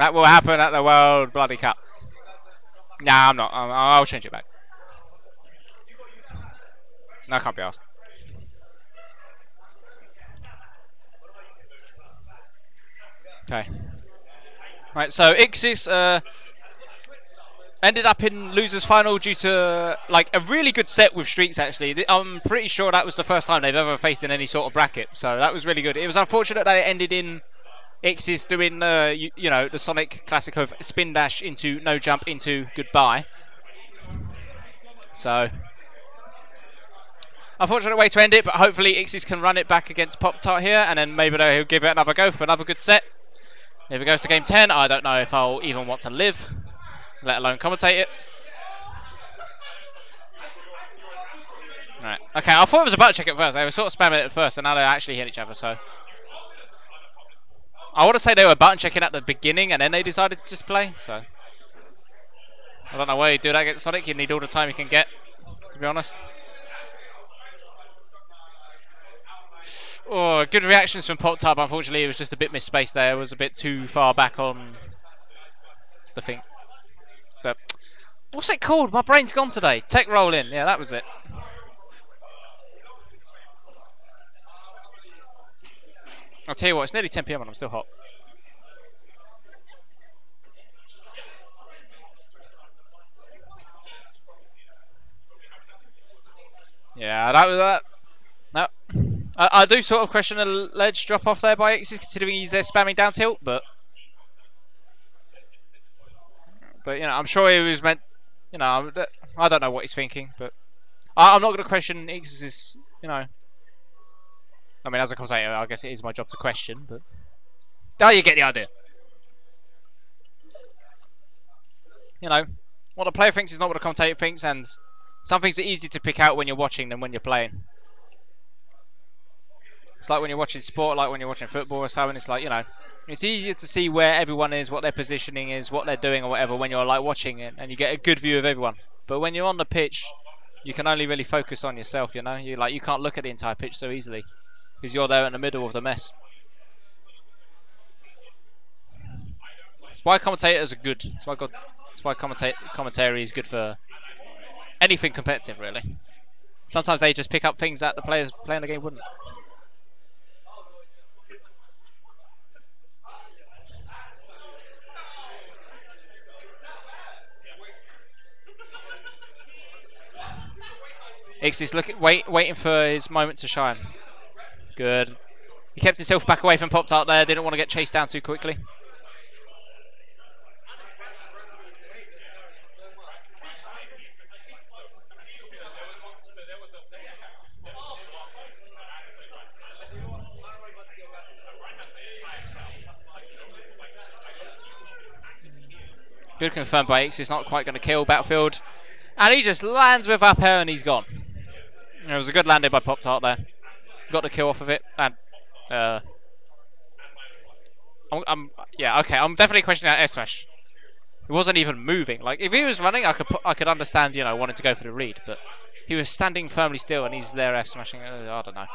That will happen at the World Bloody Cup. Nah, I'm not. I'll change it back. No, I can't be asked. Okay. Right, so Ixis ended up in losers final due to like a really good set with streaks. Actually, I'm pretty sure that was the first time they've ever faced in any sort of bracket. So that was really good. It was unfortunate that it ended in Ixis doing you know, the Sonic classic of spin dash into no jump into goodbye. So unfortunate way to end it, but hopefully Ixis can run it back against Poptart here, and then maybe he'll give it another go for another good set. If it goes to game 10, I don't know if I'll even want to live, let alone commentate it. Right. Okay, I thought it was a butt check at first. They were sort of spamming it at first, and now they actually hit each other, so. I want to say they were button checking at the beginning, and then they decided to just play, so. I don't know why you do that against Sonic. You need all the time you can get, to be honest. Oh, good reactions from Poptart, but unfortunately it was just a bit misspaced there. It was a bit too far back on the thing. But what's it called? My brain's gone today. Tech roll in. Yeah, that was it. I'll tell you what, it's nearly 10 PM and I'm still hot. Yeah, that was that. No. I do sort of question a ledge drop off there by Ixis, considering he's there spamming down tilt, but you know, I'm sure he was meant, you know, I don't know what he's thinking, but I'm not going to question Ixis's, you know. I mean, as a commentator, I guess it is my job to question, but now you get the idea. You know, what the player thinks is not what the commentator thinks, and some things are easy to pick out when you're watching than when you're playing. It's like when you're watching sport, like when you're watching football or something. It's like, you know, it's easier to see where everyone is, what their positioning is, what they're doing or whatever when you're like watching it, and you get a good view of everyone. But when you're on the pitch, you can only really focus on yourself, you know. You can't look at the entire pitch so easily because you're there in the middle of the mess. That's why commentators are good. That's why commentary is good for anything competitive, really. Sometimes they just pick up things that the players playing the game wouldn't. Ixis waiting for his moment to shine. Good. He kept himself back away from Poptart there. Didn't want to get chased down too quickly. Good confirmed by Ixis. Not quite going to kill Battlefield. And he just lands with up air and he's gone. It was a good landing by Poptart there. Got the kill off of it. And yeah, okay. I'm definitely questioning that air smash. He wasn't even moving. Like if he was running, I could understand, you know, wanting to go for the read, but he was standing firmly still and he's there air smashing. I don't know.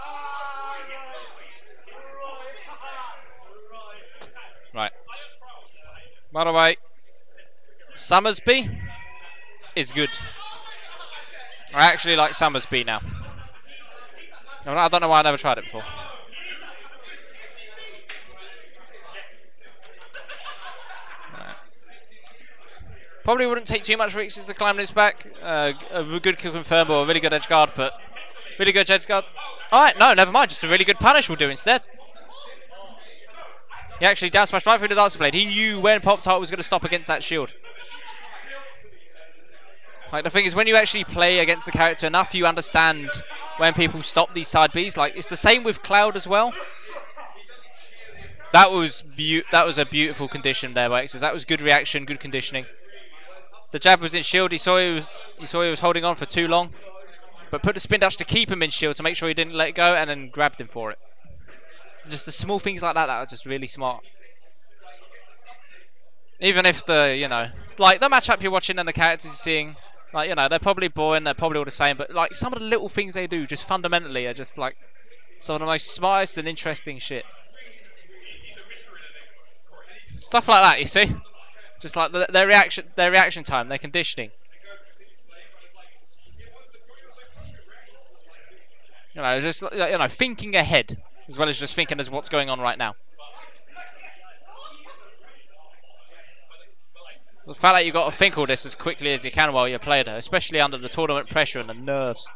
Right. By the way, Summersby is good. I actually like Summersby now. I don't know why I never tried it before. Right. Probably wouldn't take too much for Ixis to climb this back. A good kill confirm or a really good edge guard, but really good edge guard. Alright, no, never mind. Just a really good punish will do instead. He actually down smashed right through the Dancer Blade. He knew when Poptart was going to stop against that shield. Like the thing is, when you actually play against the character enough, you understand when people stop these side Bs. Like it's the same with Cloud as well. That was a beautiful condition there by Ixis. That was good reaction, good conditioning. The jab was in shield. He saw he was holding on for too long, but put the spin dash to keep him in shield to make sure he didn't let it go, and then grabbed him for it. Just the small things like that are just really smart. Even if you know, like the matchup you're watching and the characters you're seeing. Like, you know, they're probably boring, they're probably all the same, but like some of the little things they do just fundamentally are just like some of the most smartest and interesting shit. Stuff like that, you see. Just like their reaction time, their conditioning. You know, just thinking ahead as well as just thinking as what's going on right now. So the fact that you've got to think all this as quickly as you can while you're playing it, especially under the tournament pressure and the nerves.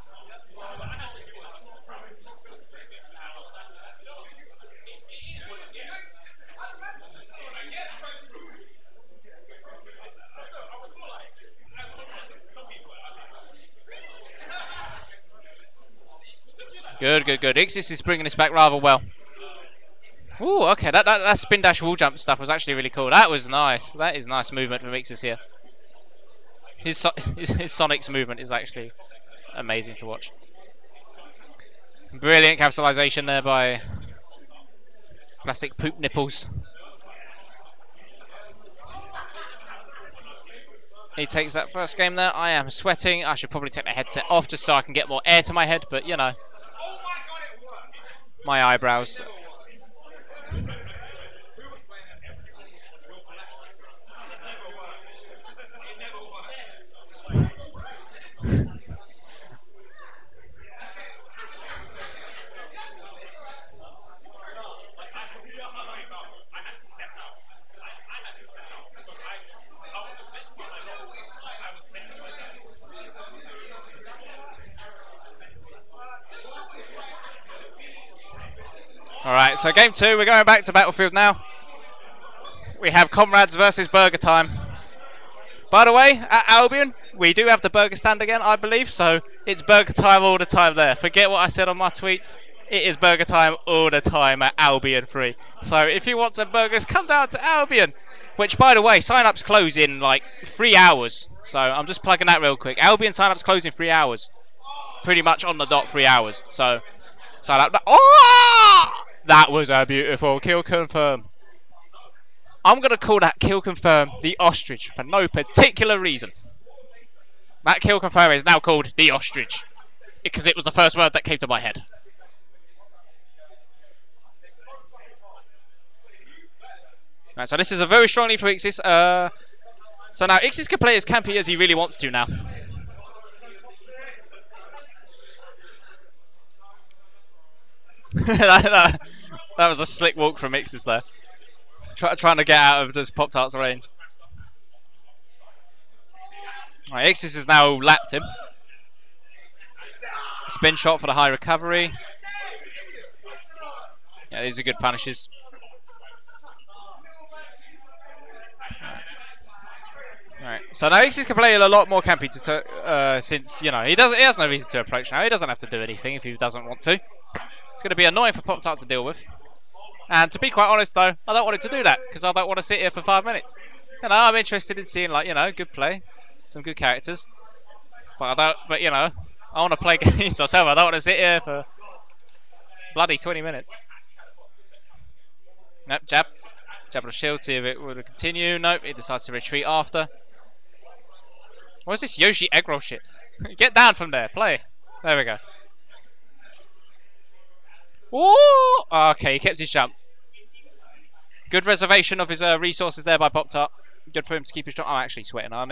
Good. Ixis is bringing this back rather well. Ooh, okay, that spin dash wall jump stuff was actually really cool. That was nice. That is nice movement from Ixis here. His Sonic's movement is actually amazing to watch. Brilliant capitalization there by Plastic Poop Nipples. He takes that first game there. I am sweating. I should probably take the headset off just so I can get more air to my head, but you know, my eyebrows. Alright, so game 2, we're going back to Battlefield now. We have Comrades versus Burger Time. By the way, at Albion, we do have the burger stand again, I believe, so it's burger time all the time there. Forget what I said on my tweets. It is burger time all the time at Albion 3. So if you want some burgers, come down to Albion. Which, by the way, sign-ups close in like 3 hours. So I'm just plugging that real quick. Albion sign-ups close in 3 hours. Pretty much on the dot 3 hours. So sign up. Oh! That was a beautiful kill confirm. I'm going to call that kill confirm the ostrich for no particular reason. That kill confirm is now called the ostrich because it was the first word that came to my head. Right, so this is a very strong lead for Ixis. So now Ixis can play as campy as he really wants to now. that was a slick walk from Ixis there. Trying to get out of just Poptart's range. Right, Ixis has now lapped him. Spin shot for the high recovery. Yeah, these are good punishes. Right, so now Ixis can play a lot more campy since you know he has no reason to approach now. He doesn't have to do anything if he doesn't want to. It's going to be annoying for Poptart to deal with. And to be quite honest though, I don't want him to do that because I don't want to sit here for 5 minutes. You know, I'm interested in seeing like, you know, good play, some good characters. But you know, I want to play games myself. I don't want to sit here for bloody 20 minutes. Nope, jab on the shield, see if it would continue. Nope, he decides to retreat after. What's this Yoshi eggroll shit? Get down from there, play. There we go. Ooh! Okay, he kept his jump. Good reservation of his resources there by Poptart. Good for him to keep his jump. I'm actually sweating. I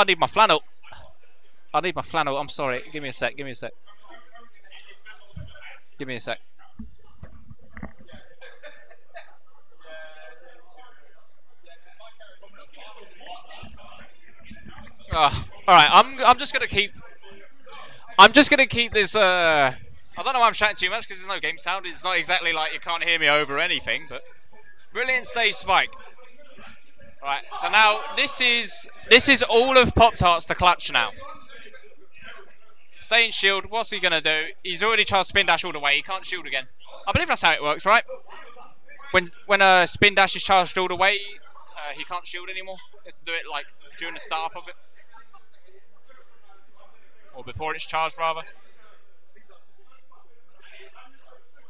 need my flannel. I need my flannel. I'm sorry. Give me a sec. Give me a sec. Give me a sec. All right. I'm just gonna keep. I'm just gonna keep this. I don't know why I'm shouting too much because there's no game sound. It's not exactly like you can't hear me over anything, but brilliant stage spike. Right, so now this is all of Poptart's to clutch now. Stay in shield. What's he gonna do? He's already charged spin dash all the way. He can't shield again. I believe that's how it works, right? When a spin dash is charged all the way, he can't shield anymore. He has to do it like during the start of it, or before it's charged rather.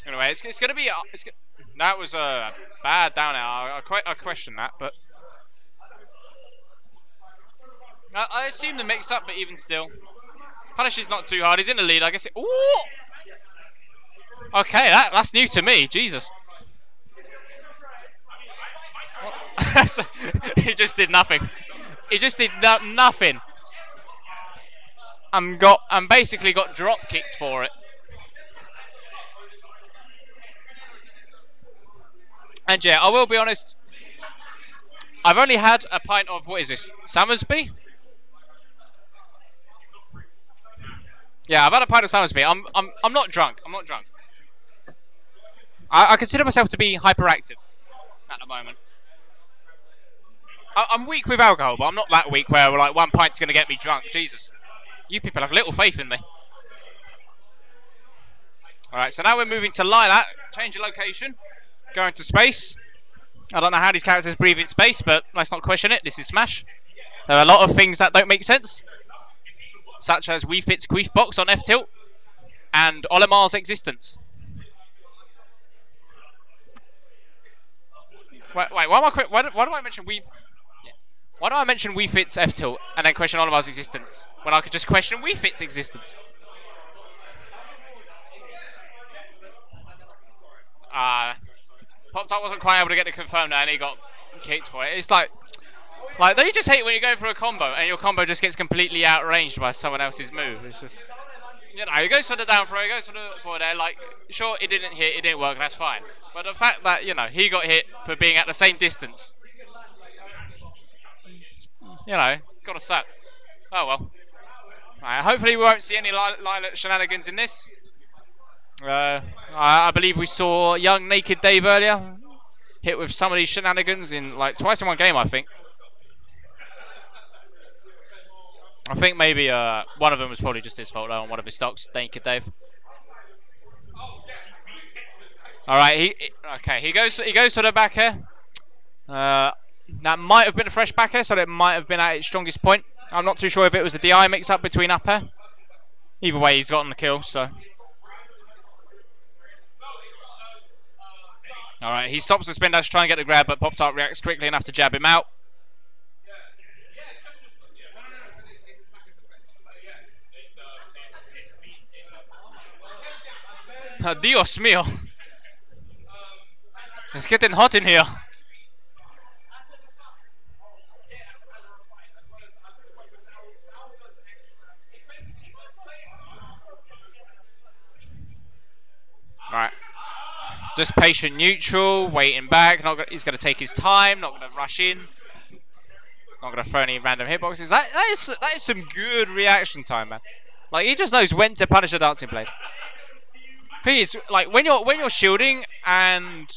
Anyway, it's going to be... that was a bad down air. I question that, but... I assume the mix-up, but even still. Punish is not too hard. He's in the lead, I guess. Ooh! Okay, that's new to me. Jesus. He just did nothing. He just did nothing. I'm basically got drop kicked for it. And yeah, I will be honest. I've only had a pint of, what is this, Summersby? Yeah, I've had a pint of Summersby. I'm not drunk. I'm not drunk. I consider myself to be hyperactive at the moment. I'm weak with alcohol, but I'm not that weak where like 1 pint's going to get me drunk. Jesus. You people have little faith in me. Alright, so now we're moving to Lilac. Change of location. Going to space. I don't know how these characters breathe in space, but let's not question it. This is Smash. There are a lot of things that don't make sense. Such as Wii Fit's Queef Box on F-Tilt. And Olimar's existence. Wait, why am I why do I mention Wii... Yeah. Why do I mention Wii Fit's F-Tilt and then question Olimar's existence? When I could just question Wii Fit's existence. Poptart wasn't quite able to get it confirmed and he got kicked for it. It's like don't you just hate when you go for a combo and your combo just gets completely outranged by someone else's move? It's just, you know, he goes for the down throw, he goes for the forward air, like, sure, it didn't hit, it didn't work, that's fine. But the fact that, you know, he got hit for being at the same distance, you know, gotta suck. Oh well. Right, hopefully we won't see any Lilac shenanigans in this. I believe we saw young Naked Dave earlier hit with some of these shenanigans in like twice in one game, I think. I think maybe one of them was probably just his fault though, on one of his stocks, Naked Dave. All right, he goes for the back air. That might have been a fresh back air, so it might have been at its strongest point. I'm not too sure if it was a DI mix-up between up air. Either way, he's gotten the kill, so. All right, he stops the spin dash to try and get the grab, but Poptart reacts quickly enough to jab him out. Dios mío. It's getting hot in here. Right. Just patient neutral, waiting back. He's going to take his time, not going to rush in. Not going to throw any random hitboxes. That is some good reaction time, man. Like, he just knows when to punish a dancing blade. Thing is, like, when you're shielding and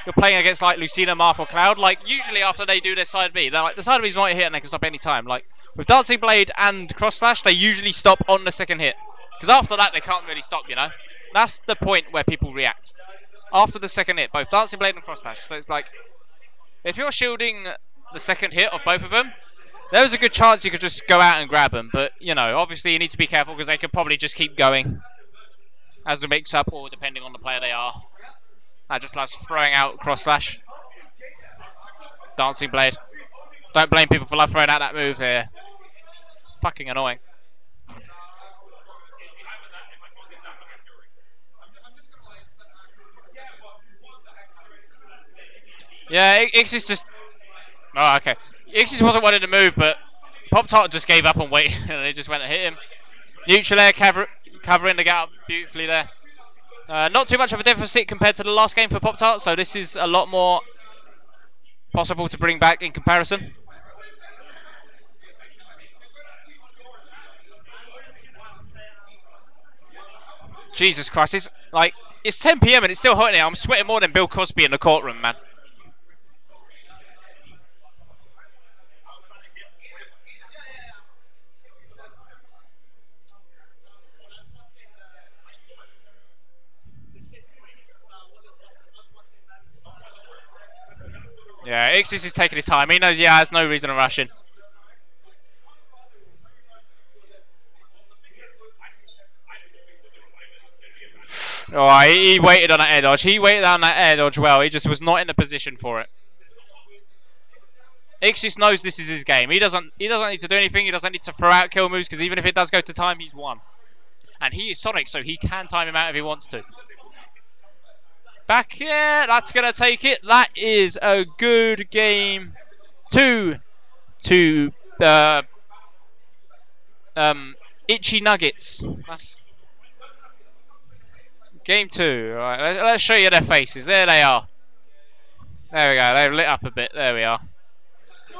you're playing against like Lucina, Marth, or Cloud, like usually after they do their side B, they're like the side B's might hit and they can stop any time. Like with Dancing Blade and Cross Slash, they usually stop on the second hit because after that they can't really stop. You know, that's the point where people react after the second hit, both Dancing Blade and Cross Slash. So it's like if you're shielding the second hit of both of them, there's a good chance you could just go out and grab them. But you know, obviously you need to be careful because they could probably just keep going as the mix-up, or depending on the player they are. That just likes throwing out Cross Slash. Dancing Blade. Don't blame people for love throwing out that move here. Fucking annoying. Yeah, Ixis just... Oh, okay. Ixis wasn't wanting to move, but Poptart just gave up on waiting, and they just went and hit him. Neutral air covering the gap beautifully there. Not too much of a deficit compared to the last game for Poptart, so this is a lot more possible to bring back in comparison. Jesus Christ, it's 10 PM and it's still hot in here. I'm sweating more than Bill Cosby in the courtroom, man. Yeah, Ixis is taking his time. He knows he has no reason to rush in. Oh, he waited on that air dodge. He waited on that air dodge well. He just was not in the position for it. Ixis knows this is his game. He doesn't need to do anything. He doesn't need to throw out kill moves because even if it does go to time, he's won. And he is Sonic, so he can time him out if he wants to. back. Yeah, that's going to take it. That is a good game 2 to Itchy Nuggets. That's game 2. All right, let's show you their faces. There they are. There we go. They've lit up a bit. There we are.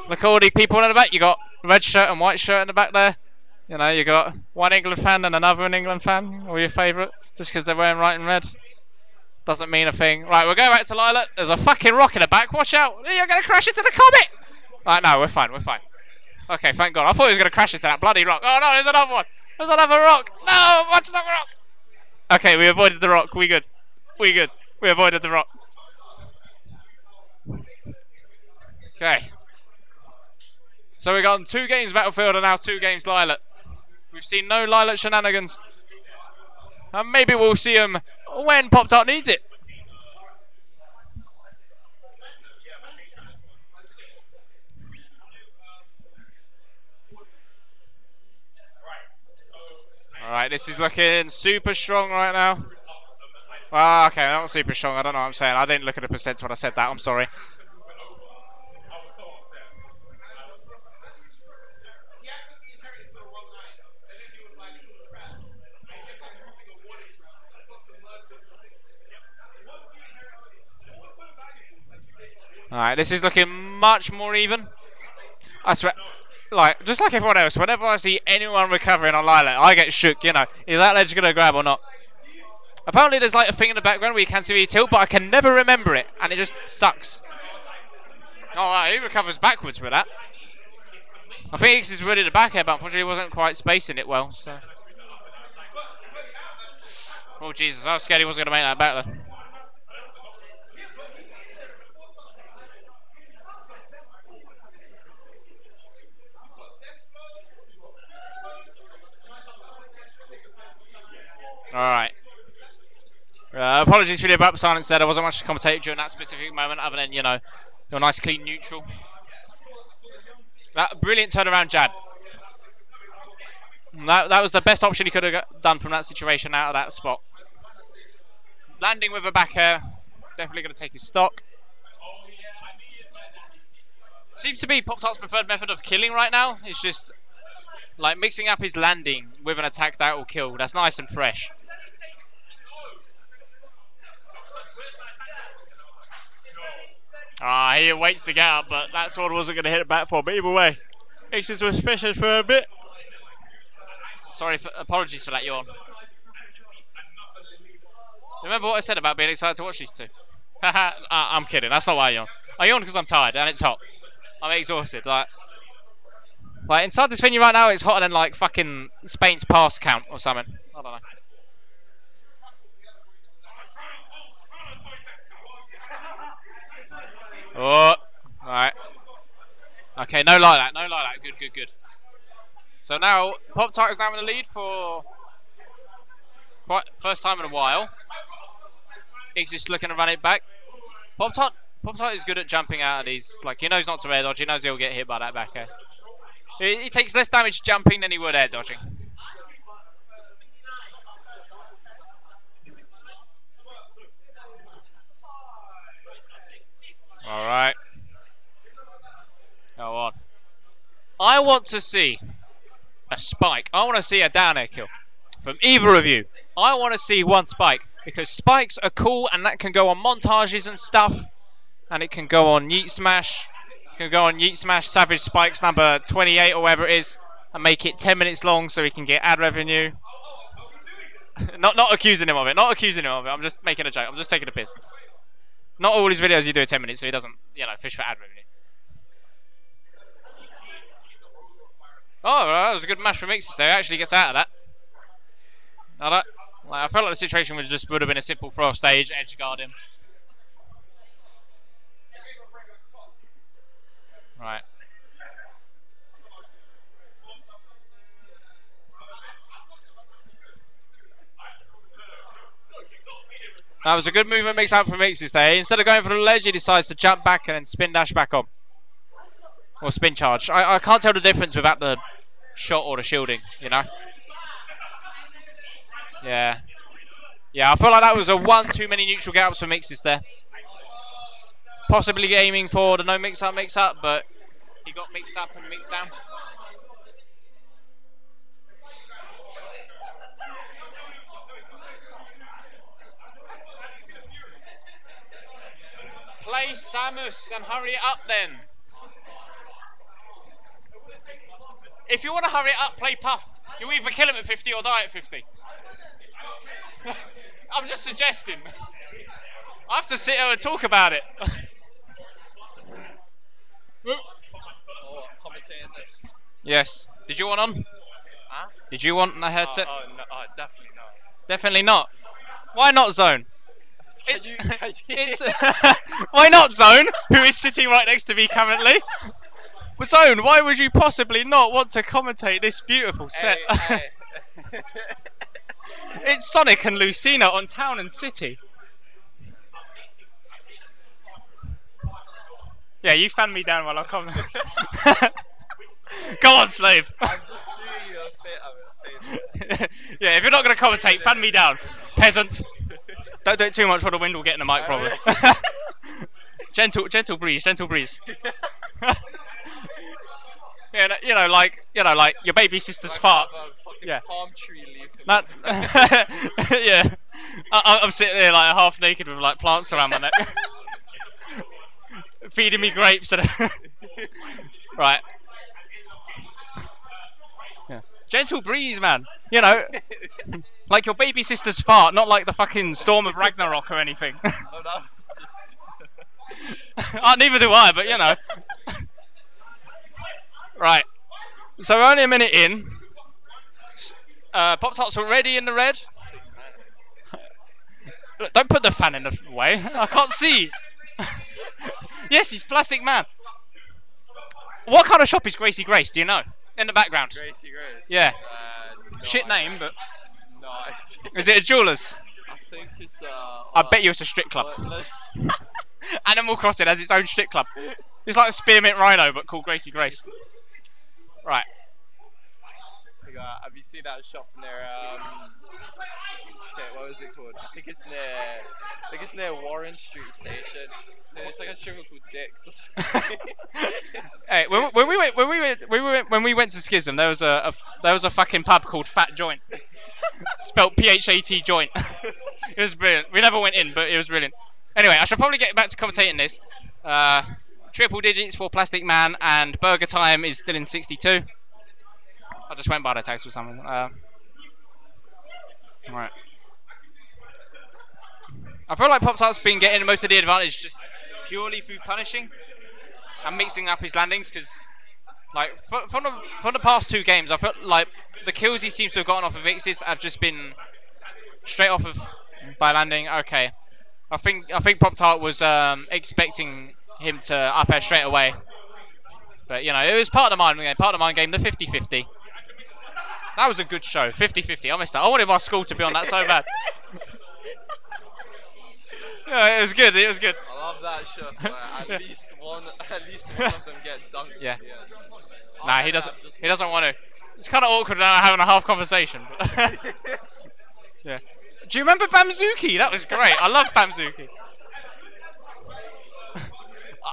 Look at all the people in the back. You got red shirt and white shirt in the back there. You know, you got one England fan and another England fan, or your favourite, just because they're wearing white and red. Doesn't mean a thing. Right, we'll go back to Lilac. There's a fucking rock in the back. Watch out. You're going to crash into the comet. Right, no, we're fine. We're fine. Okay, thank God. I thought he was going to crash into that bloody rock. Oh, no, there's another one. There's another rock. No, watch another rock. Okay, we avoided the rock. We good. We good. We avoided the rock. Okay. So we've got 2 games Battlefield and now 2 games Lilac. We've seen no Lilac shenanigans. And maybe we'll see them when Poptart needs it. Alright, this is looking super strong right now. Well, okay, not super strong. I don't know what I'm saying. I didn't look at the percents when I said that. I'm sorry. Alright, this is looking much more even. I swear, like, just like everyone else, whenever I see anyone recovering on Lilac, I get shook, you know. Is that ledge going to grab or not? Apparently there's like a thing in the background where you can see me tilt, but I can never remember it, and it just sucks. Oh, wow, he recovers backwards with that. I think Ixis is ready to back air, but unfortunately he wasn't quite spacing it well, so. Oh, Jesus, I was scared he wasn't going to make that back there. Alright. Apologies for the abrupt silence there. There wasn't much to commentate during that specific moment other than, you know, your nice clean neutral. That brilliant turnaround jab. That was the best option he could have done from that situation out of that spot. Landing with a back air. Definitely going to take his stock. Seems to be Poptart's preferred method of killing right now. It's just like mixing up his landing with an attack that will kill. That's nice and fresh. He waits to get up, but that sword wasn't going to hit it back for him. But either way, Ixis was suspicious for a bit. Sorry, apologies for that yawn. Remember what I said about being excited to watch these two? I'm kidding. That's not why I yawn. I yawn because I'm tired and it's hot. I'm exhausted. Like inside this venue right now, it's hotter than like fucking Spain's pass count or something. I don't know. Oh, alright. Okay, no like that, no like that. Good, good, good. So now, Poptart is now in the lead for first time in a while. Ixis looking to run it back. Poptart is good at jumping out of these. Like, he knows not to air dodge, he knows he'll get hit by that back air. He takes less damage jumping than he would air dodging. Alright. Go on. I want to see a spike. I want to see a down air kill from either of you. I want to see one spike because spikes are cool and that can go on montages and stuff. And it can go on Yeet Smash. It can go on Yeet Smash Savage Spikes number 28 or whatever it is and make it 10 minutes long so he can get ad revenue. not accusing him of it. Not accusing him of it. I'm just making a joke. I'm just taking a piss. Not all his videos you do in 10 minutes so he doesn't, you know, fish for ad revenue. Oh, that was a good mash from Ixis there. He actually gets out of that. I felt like the situation would have been a simple throw off stage, edge guard him. Right. That was a good movement mix out from Ixis there. Instead of going for the ledge, he decides to jump back and then spin dash back on. Or spin charge. I can't tell the difference without the shot or the shielding, you know? Yeah. Yeah, I feel like that was a one too many neutral get-ups for Ixis there. Possibly aiming for the no mix-up, but he got mixed up and mixed down. Play Samus and hurry it up then. If you want to hurry it up, play Puff. You either kill him at 50 or die at 50. I'm just suggesting. I have to sit here and talk about it. Yes. Did you want on? Huh? Did you want a headset? No, definitely not. Definitely not. Why not Zone? Can you Why not Zone, who is sitting right next to me currently? But Zone, why would you possibly not want to commentate this beautiful set? Hey. It's Sonic and Lucina on Town and City. Yeah, you fan me down while I comment. Go on, slave. I'm just doing you a favor. Yeah, if you're not going to commentate, fan me down. Peasant. Don't do it too much or the wind will get in the mic probably. gentle breeze. Yeah, like your baby sister's fart. Yeah. Palm tree leaf. That, yeah. I'm sitting there like half naked with like plants around my neck. Feeding me grapes and right. Yeah. Gentle breeze, man. You know, like your baby sister's fart, not like the fucking storm of Ragnarok or anything. Oh, that was just... Neither do I, but you know. Right. So we're only a minute in. Poptart's already in the red. Look, don't put the fan in the way. I can't see. Yes, he's Plastic Man. What kind of shop is Gracie Grace? Do you know? In the background. Gracie Grace. Yeah. No Shit idea. name, but No idea. is it a jeweler's? I think it's I bet you it's a strip club. Animal Crossing has its own strip club. It's like a Spearmint Rhino, but called Gracie Grace. Right. Have you seen that shop near shit, what was it called? I think it's near Warren Street Station. It's like a strip called Dick's or something. Hey, when we went to Schism, there was a fucking pub called Fat Joint. Spelt PHAT Joint. It was brilliant. We never went in, but it was brilliant. Anyway, I should probably get back to commentating this. Triple digits for Plastic Man, and Burger Time is still in 62. I just went by the text or something. Right. I feel like Poptart's been getting most of the advantage just purely through punishing and mixing up his landings, because like from the past two games, I felt like the kills he seems to have gotten off of Ixis have just been straight off of by landing. Okay, I think Poptart was expecting him to up air straight away, but you know, it was part of the mind game. Part of the mind game, the 50-50. That was a good show, 50-50. I missed that. I wanted my school to be on that so bad. Yeah, it was good. It was good. I love that show. At least one of them get dunked. Yeah. Yeah. Nah, he doesn't. He doesn't want to. It's kind of awkward now having a half conversation. But yeah. Do you remember Bamzuki? That was great. I love Bamzuki.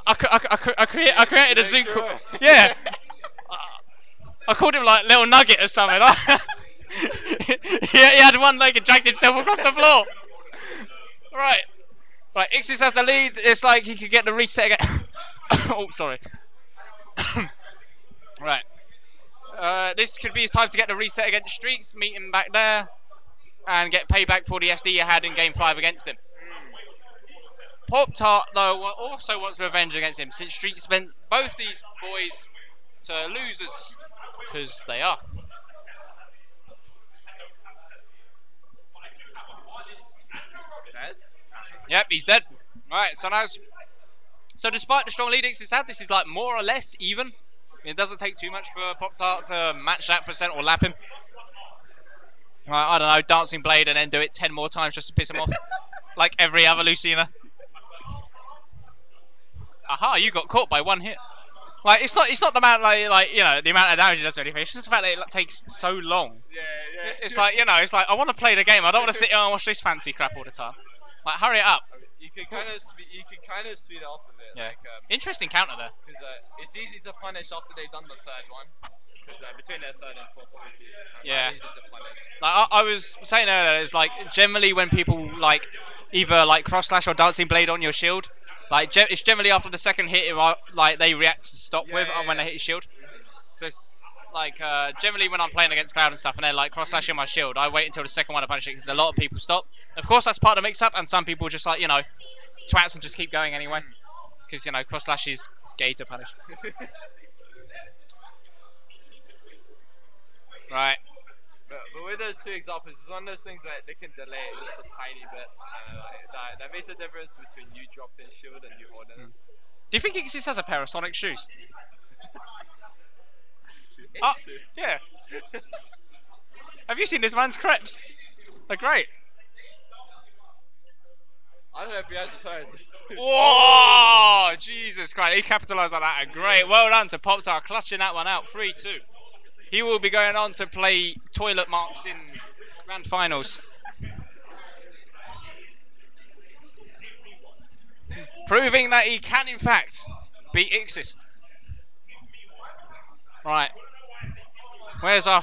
I created a Zoom call. Yeah. I called him like Little Nugget or something. He had one leg and dragged himself across the floor. Right. Right, Ixis has the lead. It's like he could get the reset again. Oh, sorry. Right. This could be his time to get the reset against Streaks, meet him back there, and get payback for the SD you had in Game 5 against him. Poptart, though, also wants revenge against him, since Streaks spent both these boys to losers, because they are. Dead? Yep, he's dead. Right, so despite the strong lead Ixis had, this is like more or less even. It doesn't take too much for Poptart to match that percent or lap him. Right, I don't know, Dancing Blade and then do it 10 more times just to piss him off. Like every other Lucina. Aha, you got caught by one hit. Like it's not the amount like you know the amount of damage it does or anything. It's just the fact that it like, takes so long. Yeah, yeah. It's like you know, it's like I want to play the game. I don't want to sit here and watch this fancy crap all the time. Like hurry it up. I mean, you can kind of speed it off a bit. Yeah. Like, Interesting counter there. because it's easy to punish after they've done the third one. Because between their third and fourth, obviously, it's Yeah. easy to punish. Like I was saying earlier, it's like generally when people like either like cross slash or dancing blade on your shield, like it's generally after the second hit, like they react to stop Yeah, with yeah, when yeah. they hit your shield. So it's like generally when I'm playing against Cloud and stuff, and they're like cross slashing my shield, I wait until the second one to punish it because a lot of people stop. Of course, that's part of the mix up, and some people just like you know twats and just keep going anyway because you know cross slash is gay to punish. Right. But with those two examples, it's one of those things where they can delay it just a tiny bit. That makes a difference between you dropping shield and you holding it. Do you think Ixis has a pair of Sonic shoes? Oh, yeah. Have you seen this man's crepes? They're great. I don't know if he has a phone. Whoa! Jesus Christ, he capitalised on that. Great. Well done to Poptart clutching that one out. 3-2. He will be going on to play Toilet Marks in grand finals. Proving that he can, in fact, beat Ixis. Right. Where's our